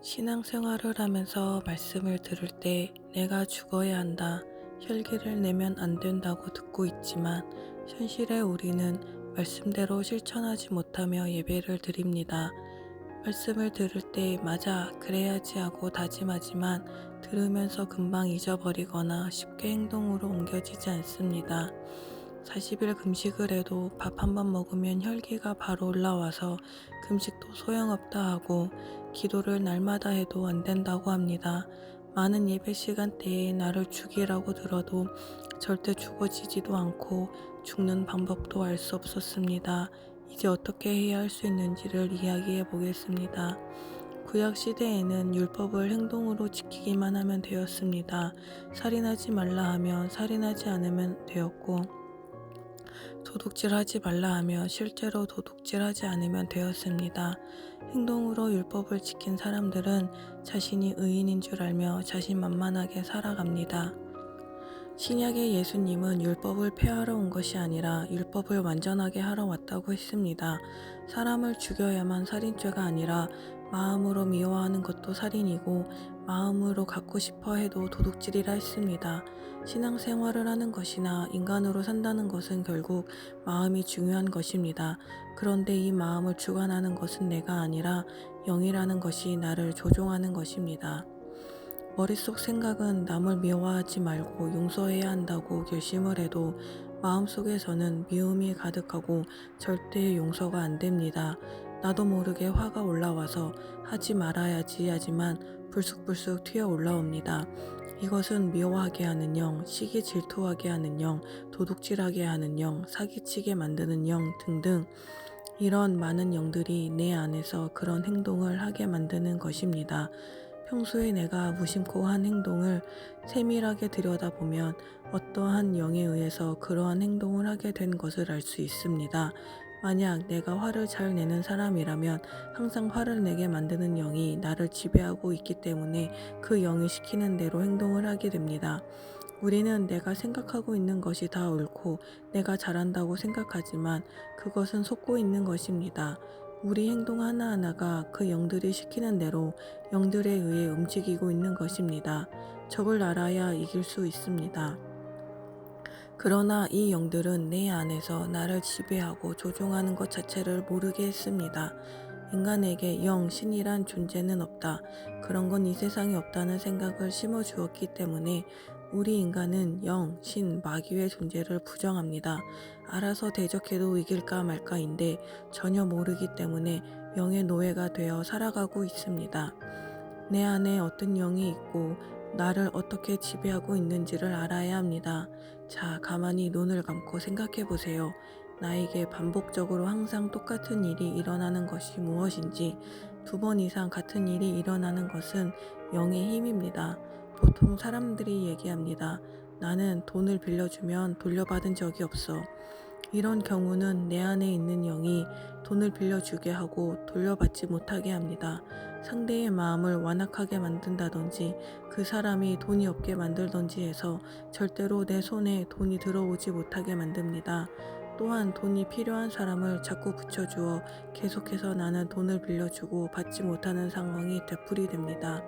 신앙생활을 하면서 말씀을 들을 때 내가 죽어야 한다, 혈기를 내면 안 된다고 듣고 있지만 현실에 우리는 말씀대로 실천하지 못하며 예배를 드립니다. 말씀을 들을 때 맞아, 그래야지 하고 다짐하지만 들으면서 금방 잊어버리거나 쉽게 행동으로 옮겨지지 않습니다. 40일 금식을 해도 밥 한 번 먹으면 혈기가 바로 올라와서 금식도 소용없다 하고 기도를 날마다 해도 안 된다고 합니다. 많은 예배 시간대에 나를 죽이라고 들어도 절대 죽어지지도 않고 죽는 방법도 알 수 없었습니다. 이제 어떻게 해야 할 수 있는지를 이야기해 보겠습니다. 구약 시대에는 율법을 행동으로 지키기만 하면 되었습니다. 살인하지 말라 하면 살인하지 않으면 되었고, 도둑질하지 말라 하며 실제로 도둑질하지 않으면 되었습니다. 행동으로 율법을 지킨 사람들은 자신이 의인인 줄 알며 자신만만하게 살아갑니다. 신약의 예수님은 율법을 폐하러 온 것이 아니라 율법을 완전하게 하러 왔다고 했습니다. 사람을 죽여야만 살인죄가 아니라 마음으로 미워하는 것도 살인이고 마음으로 갖고 싶어 해도 도둑질이라 했습니다. 신앙생활을 하는 것이나 인간으로 산다는 것은 결국 마음이 중요한 것입니다. 그런데 이 마음을 주관하는 것은 내가 아니라 영이라는 것이 나를 조종하는 것입니다. 머릿속 생각은 남을 미워하지 말고 용서해야 한다고 결심을 해도 마음속에서는 미움이 가득하고 절대 용서가 안 됩니다. 나도 모르게 화가 올라와서 하지 말아야지 하지만 불쑥불쑥 튀어 올라옵니다. 이것은 미워하게 하는 영, 시기 질투하게 하는 영, 도둑질하게 하는 영, 사기치게 만드는 영 등등 이런 많은 영들이 내 안에서 그런 행동을 하게 만드는 것입니다. 평소에 내가 무심코 한 행동을 세밀하게 들여다보면 어떠한 영에 의해서 그러한 행동을 하게 된 것을 알 수 있습니다. 만약 내가 화를 잘 내는 사람이라면 항상 화를 내게 만드는 영이 나를 지배하고 있기 때문에 그 영이 시키는 대로 행동을 하게 됩니다. 우리는 내가 생각하고 있는 것이 다 옳고 내가 잘한다고 생각하지만 그것은 속고 있는 것입니다. 우리 행동 하나하나가 그 영들이 시키는 대로 영들에 의해 움직이고 있는 것입니다. 적을 알아야 이길 수 있습니다. 그러나 이 영들은 내 안에서 나를 지배하고 조종하는 것 자체를 모르게 했습니다. 인간에게 영, 신이란 존재는 없다. 그런 건 이 세상에 없다는 생각을 심어주었기 때문에 우리 인간은 영, 신, 마귀의 존재를 부정합니다. 알아서 대적해도 이길까 말까인데 전혀 모르기 때문에 영의 노예가 되어 살아가고 있습니다. 내 안에 어떤 영이 있고 나를 어떻게 지배하고 있는지를 알아야 합니다. 자, 가만히 눈을 감고 생각해 보세요. 나에게 반복적으로 항상 똑같은 일이 일어나는 것이 무엇인지, 2번 이상 같은 일이 일어나는 것은 영의 힘입니다. 보통 사람들이 얘기합니다. 나는 돈을 빌려주면 돌려받은 적이 없어. 이런 경우는 내 안에 있는 영이 돈을 빌려주게 하고 돌려받지 못하게 합니다. 상대의 마음을 완악하게 만든다든지 그 사람이 돈이 없게 만들던지 해서 절대로 내 손에 돈이 들어오지 못하게 만듭니다. 또한 돈이 필요한 사람을 자꾸 붙여주어 계속해서 나는 돈을 빌려주고 받지 못하는 상황이 되풀이됩니다.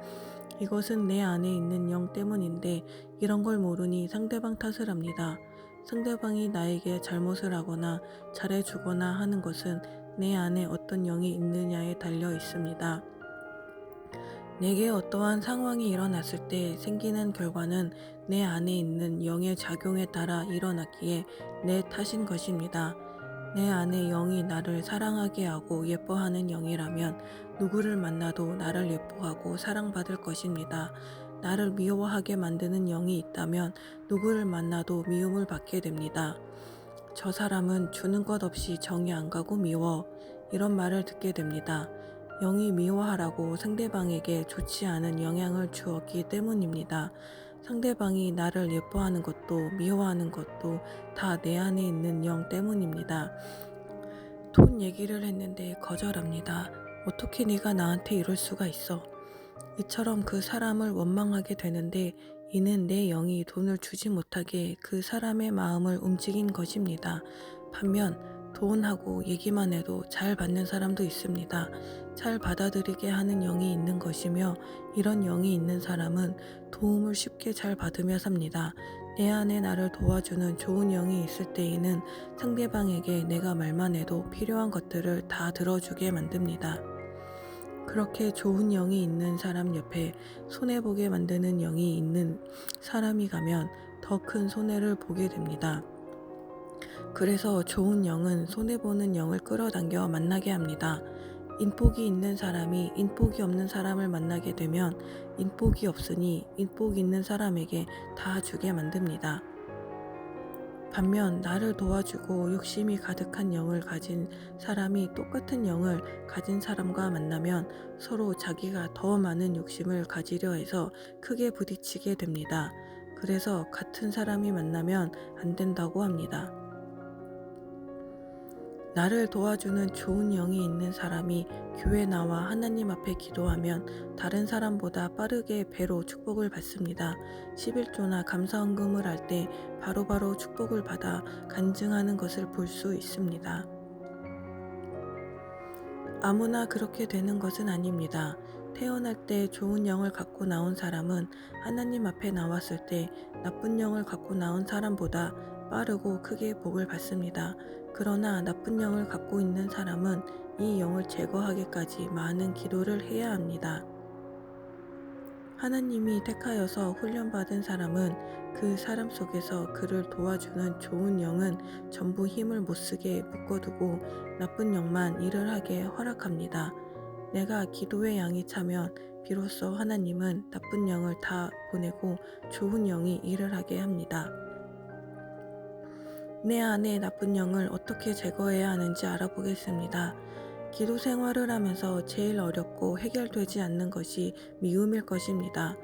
이것은 내 안에 있는 영 때문인데 이런 걸 모르니 상대방 탓을 합니다. 상대방이 나에게 잘못을 하거나 잘해주거나 하는 것은 내 안에 어떤 영이 있느냐에 달려 있습니다. 내게 어떠한 상황이 일어났을 때 생기는 결과는 내 안에 있는 영의 작용에 따라 일어났기에 내 탓인 것입니다. 내 안에 영이 나를 사랑하게 하고 예뻐하는 영이라면 누구를 만나도 나를 예뻐하고 사랑받을 것입니다. 나를 미워하게 만드는 영이 있다면 누구를 만나도 미움을 받게 됩니다. 저 사람은 주는 것 없이 정이 안 가고 미워. 이런 말을 듣게 됩니다. 영이 미워하라고 상대방에게 좋지 않은 영향을 주었기 때문입니다. 상대방이 나를 예뻐하는 것도 미워하는 것도 다 내 안에 있는 영 때문입니다. 돈 얘기를 했는데 거절합니다. 어떻게 네가 나한테 이럴 수가 있어? 이처럼 그 사람을 원망하게 되는데 이는 내 영이 돈을 주지 못하게 그 사람의 마음을 움직인 것입니다. 반면 돈하고 얘기만 해도 잘 받는 사람도 있습니다. 잘 받아들이게 하는 영이 있는 것이며 이런 영이 있는 사람은 도움을 쉽게 잘 받으며 삽니다. 내 안에 나를 도와주는 좋은 영이 있을 때에는 상대방에게 내가 말만 해도 필요한 것들을 다 들어주게 만듭니다. 그렇게 좋은 영이 있는 사람 옆에 손해보게 만드는 영이 있는 사람이 가면 더 큰 손해를 보게 됩니다. 그래서 좋은 영은 손해보는 영을 끌어당겨 만나게 합니다. 인복이 있는 사람이 인복이 없는 사람을 만나게 되면 인복이 없으니 인복 있는 사람에게 다 주게 만듭니다. 반면 나를 도와주고 욕심이 가득한 영을 가진 사람이 똑같은 영을 가진 사람과 만나면 서로 자기가 더 많은 욕심을 가지려 해서 크게 부딪히게 됩니다. 그래서 같은 사람이 만나면 안 된다고 합니다. 나를 도와주는 좋은 영이 있는 사람이 교회 나와 하나님 앞에 기도하면 다른 사람보다 빠르게 배로 축복을 받습니다. 11조나 감사헌금을 할 때 바로바로 축복을 받아 간증하는 것을 볼 수 있습니다. 아무나 그렇게 되는 것은 아닙니다. 태어날 때 좋은 영을 갖고 나온 사람은 하나님 앞에 나왔을 때 나쁜 영을 갖고 나온 사람보다 빠르고 크게 복을 받습니다. 그러나 나쁜 영을 갖고 있는 사람은 이 영을 제거하기까지 많은 기도를 해야 합니다. 하나님이 택하여서 훈련받은 사람은 그 사람 속에서 그를 도와주는 좋은 영은 전부 힘을 못쓰게 묶어두고 나쁜 영만 일을 하게 허락합니다. 내가 기도의 양이 차면 비로소 하나님은 나쁜 영을 다 보내고 좋은 영이 일을 하게 합니다. 내 안에 나쁜 영을 어떻게 제거해야 하는지 알아보겠습니다. 기도 생활을 하면서 제일 어렵고 해결되지 않는 것이 미움일 것입니다.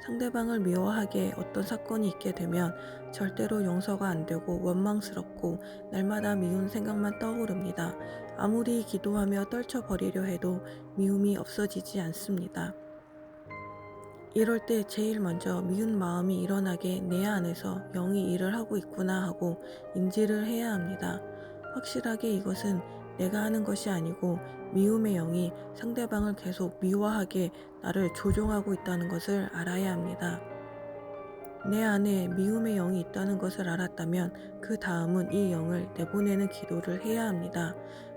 상대방을 미워하게 어떤 사건이 있게 되면 절대로 용서가 안 되고 원망스럽고 날마다 미운 생각만 떠오릅니다. 아무리 기도하며 떨쳐버리려 해도 미움이 없어지지 않습니다. 이럴 때 제일 먼저 미운 마음이 일어나게 내 안에서 영이 일을 하고 있구나 하고 인지를 해야 합니다. 확실하게 이것은 내가 하는 것이 아니고 미움의 영이 상대방을 계속 미워하게 나를 조종하고 있다는 것을 알아야 합니다. 내 안에 미움의 영이 있다는 것을 알았다면 그 다음은 이 영을 내보내는 기도를 해야 합니다.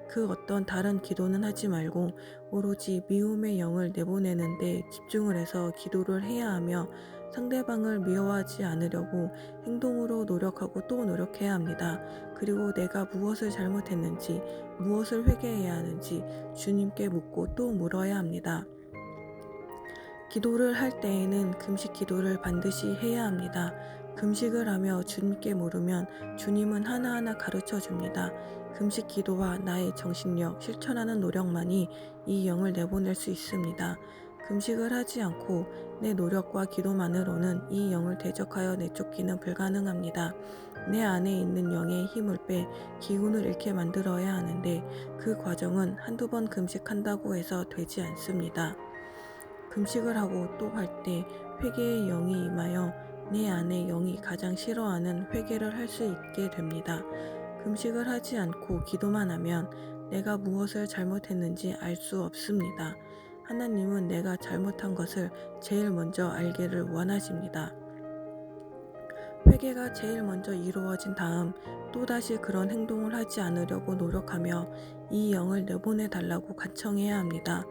그 어떤 다른 기도는 하지 말고 오로지 미움의 영을 내보내는 데 집중을 해서 기도를 해야 하며 상대방을 미워하지 않으려고 행동으로 노력하고 또 노력해야 합니다. 그리고 내가 무엇을 잘못했는지, 무엇을 회개해야 하는지 주님께 묻고 또 물어야 합니다. 기도를 할 때에는 금식 기도를 반드시 해야 합니다. 금식을 하며 주님께 물으면 주님은 하나하나 가르쳐 줍니다. 금식 기도와 나의 정신력, 실천하는 노력만이 이 영을 내보낼 수 있습니다. 금식을 하지 않고 내 노력과 기도만으로는 이 영을 대적하여 내쫓기는 불가능합니다. 내 안에 있는 영의 힘을 빼 기운을 잃게 만들어야 하는데 그 과정은 한두 번 금식한다고 해서 되지 않습니다. 금식을 하고 또 할 때 회개의 영이 임하여 내 안에 영이 가장 싫어하는 회개를 할 수 있게 됩니다. 금식을 하지 않고 기도만 하면 내가 무엇을 잘못했는지 알 수 없습니다. 하나님은 내가 잘못한 것을 제일 먼저 알기를 원하십니다. 회개가 제일 먼저 이루어진 다음 또다시 그런 행동을 하지 않으려고 노력하며 이 영을 내보내 달라고 간청해야 합니다.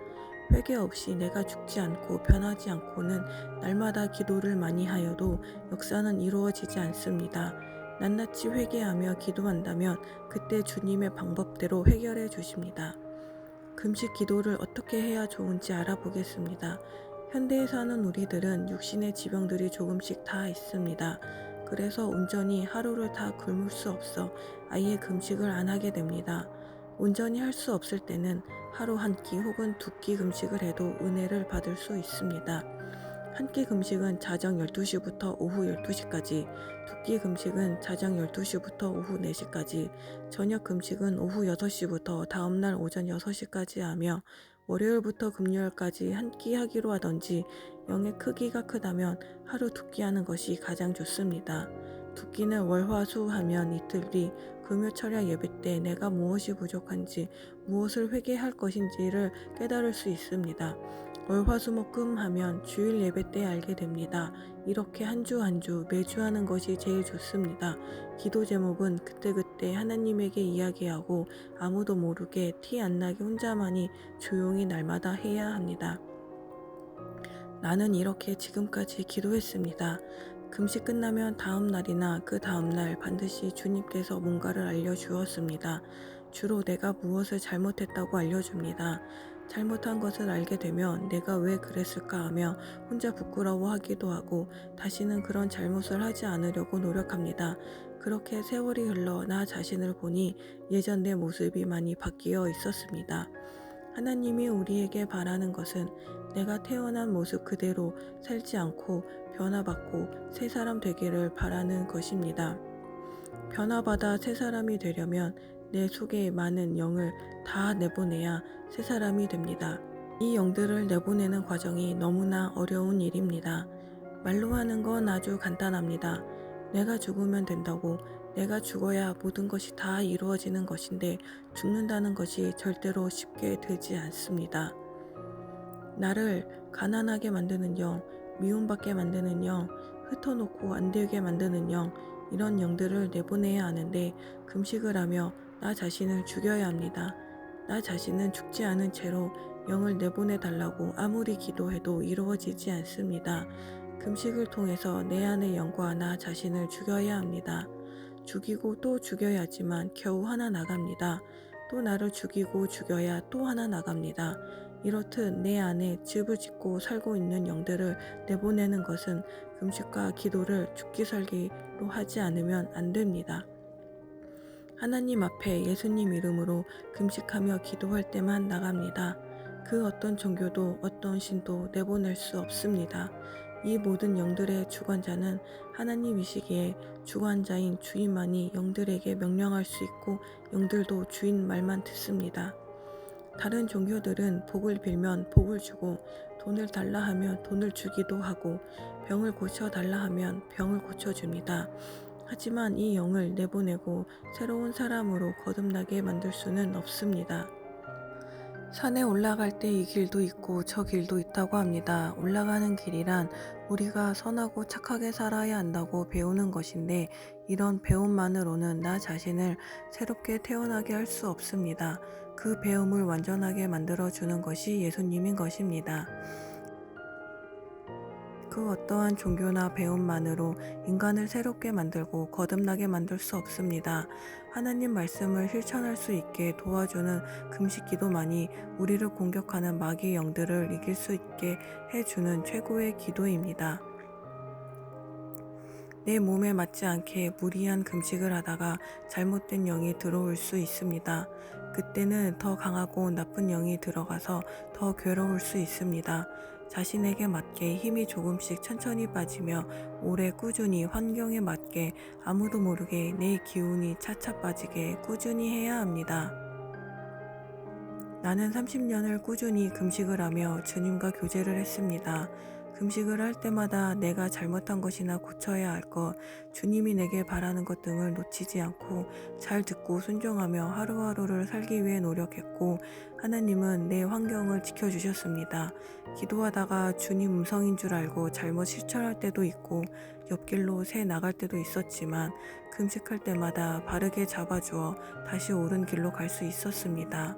회개 없이 내가 죽지 않고 변하지 않고는 날마다 기도를 많이 하여도 역사는 이루어지지 않습니다. 낱낱이 회개하며 기도한다면 그때 주님의 방법대로 해결해 주십니다. 금식 기도를 어떻게 해야 좋은지 알아보겠습니다. 현대에 사는 우리들은 육신의 지병들이 조금씩 다 있습니다. 그래서 온전히 하루를 다 굶을 수 없어 아예 금식을 안 하게 됩니다. 온전히 할 수 없을 때는 하루 한 끼 혹은 두 끼 금식을 해도 은혜를 받을 수 있습니다. 한 끼 금식은 자정 12시부터 오후 12시까지, 두 끼 금식은 자정 12시부터 오후 4시까지, 저녁 금식은 오후 6시부터 다음날 오전 6시까지 하며 월요일부터 금요일까지 한 끼 하기로 하던지 영의 크기가 크다면 하루 두 끼 하는 것이 가장 좋습니다. 두 끼는 월화수 하면 이틀 뒤, 금요철야 예배 때 내가 무엇이 부족한지, 무엇을 회개할 것인지를 깨달을 수 있습니다. 월화수목금 하면 주일 예배 때 알게 됩니다. 이렇게 한 주 한 주 매주 하는 것이 제일 좋습니다. 기도 제목은 그때그때 하나님에게 이야기하고 아무도 모르게 티 안 나게 혼자만이 조용히 날마다 해야 합니다. 나는 이렇게 지금까지 기도했습니다. 금식 끝나면 다음 날이나 그 다음 날 반드시 주님께서 뭔가를 알려주었습니다. 주로 내가 무엇을 잘못했다고 알려줍니다. 잘못한 것을 알게 되면 내가 왜 그랬을까 하며 혼자 부끄러워하기도 하고 다시는 그런 잘못을 하지 않으려고 노력합니다. 그렇게 세월이 흘러 나 자신을 보니 예전 내 모습이 많이 바뀌어 있었습니다. 하나님이 우리에게 바라는 것은 내가 태어난 모습 그대로 살지 않고 변화받고 새 사람 되기를 바라는 것입니다. 변화받아 새 사람이 되려면 내 속에 많은 영을 다 내보내야 새 사람이 됩니다. 이 영들을 내보내는 과정이 너무나 어려운 일입니다. 말로 하는 건 아주 간단합니다. 내가 죽으면 된다고, 내가 죽어야 모든 것이 다 이루어지는 것인데 죽는다는 것이 절대로 쉽게 되지 않습니다. 나를 가난하게 만드는 영, 미움받게 만드는 영, 흩어놓고 안 되게 만드는 영, 이런 영들을 내보내야 하는데 금식을 하며 나 자신을 죽여야 합니다. 나 자신은 죽지 않은 채로 영을 내보내 달라고 아무리 기도해도 이루어지지 않습니다. 금식을 통해서 내 안의 영과 나 자신을 죽여야 합니다. 죽이고 또 죽여야 하지만 겨우 하나 나갑니다. 또 나를 죽이고 죽여야 또 하나 나갑니다. 이렇듯 내 안에 집을 짓고 살고 있는 영들을 내보내는 것은 금식과 기도를 죽기 살기로 하지 않으면 안 됩니다. 하나님 앞에 예수님 이름으로 금식하며 기도할 때만 나갑니다. 그 어떤 종교도 어떤 신도 내보낼 수 없습니다. 이 모든 영들의 주관자는 하나님이시기에 주관자인 주인만이 영들에게 명령할 수 있고 영들도 주인 말만 듣습니다. 다른 종교들은 복을 빌면 복을 주고 돈을 달라 하면 돈을 주기도 하고 병을 고쳐 달라 하면 병을 고쳐줍니다. 하지만 이 영을 내보내고 새로운 사람으로 거듭나게 만들 수는 없습니다. 산에 올라갈 때 이 길도 있고 저 길도 있다고 합니다. 올라가는 길이란 우리가 선하고 착하게 살아야 한다고 배우는 것인데 이런 배움만으로는 나 자신을 새롭게 태어나게 할 수 없습니다. 그 배움을 완전하게 만들어주는 것이 예수님인 것입니다. 그 어떠한 종교나 배움만으로 인간을 새롭게 만들고 거듭나게 만들 수 없습니다. 하나님 말씀을 실천할 수 있게 도와주는 금식 기도만이 우리를 공격하는 마귀의 영들을 이길 수 있게 해주는 최고의 기도입니다. 내 몸에 맞지 않게 무리한 금식을 하다가 잘못된 영이 들어올 수 있습니다. 그때는 더 강하고 나쁜 영이 들어가서 더 괴로울 수 있습니다. 자신에게 맞게 힘이 조금씩 천천히 빠지며 오래 꾸준히 환경에 맞게 아무도 모르게 내 기운이 차차 빠지게 꾸준히 해야 합니다. 나는 30년을 꾸준히 금식을 하며 주님과 교제를 했습니다. 금식을 할 때마다 내가 잘못한 것이나 고쳐야 할 것, 주님이 내게 바라는 것 등을 놓치지 않고 잘 듣고 순종하며 하루하루를 살기 위해 노력했고 하나님은 내 환경을 지켜주셨습니다. 기도하다가 주님 음성인 줄 알고 잘못 실천할 때도 있고 옆길로 새 나갈 때도 있었지만 금식할 때마다 바르게 잡아주어 다시 옳은 길로 갈 수 있었습니다.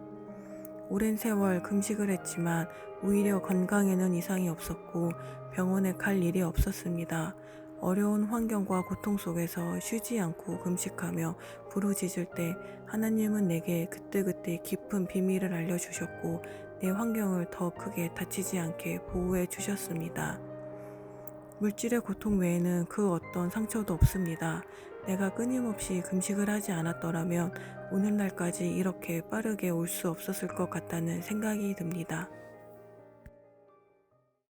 오랜 세월 금식을 했지만 오히려 건강에는 이상이 없었고 병원에 갈 일이 없었습니다. 어려운 환경과 고통 속에서 쉬지 않고 금식하며 부르짖을 때 하나님은 내게 그때그때 깊은 비밀을 알려주셨고 내 환경을 더 크게 다치지 않게 보호해 주셨습니다. 물질의 고통 외에는 그 어떤 상처도 없습니다. 내가 끊임없이 금식을 하지 않았더라면 오늘날까지 이렇게 빠르게 올 수 없었을 것 같다는 생각이 듭니다.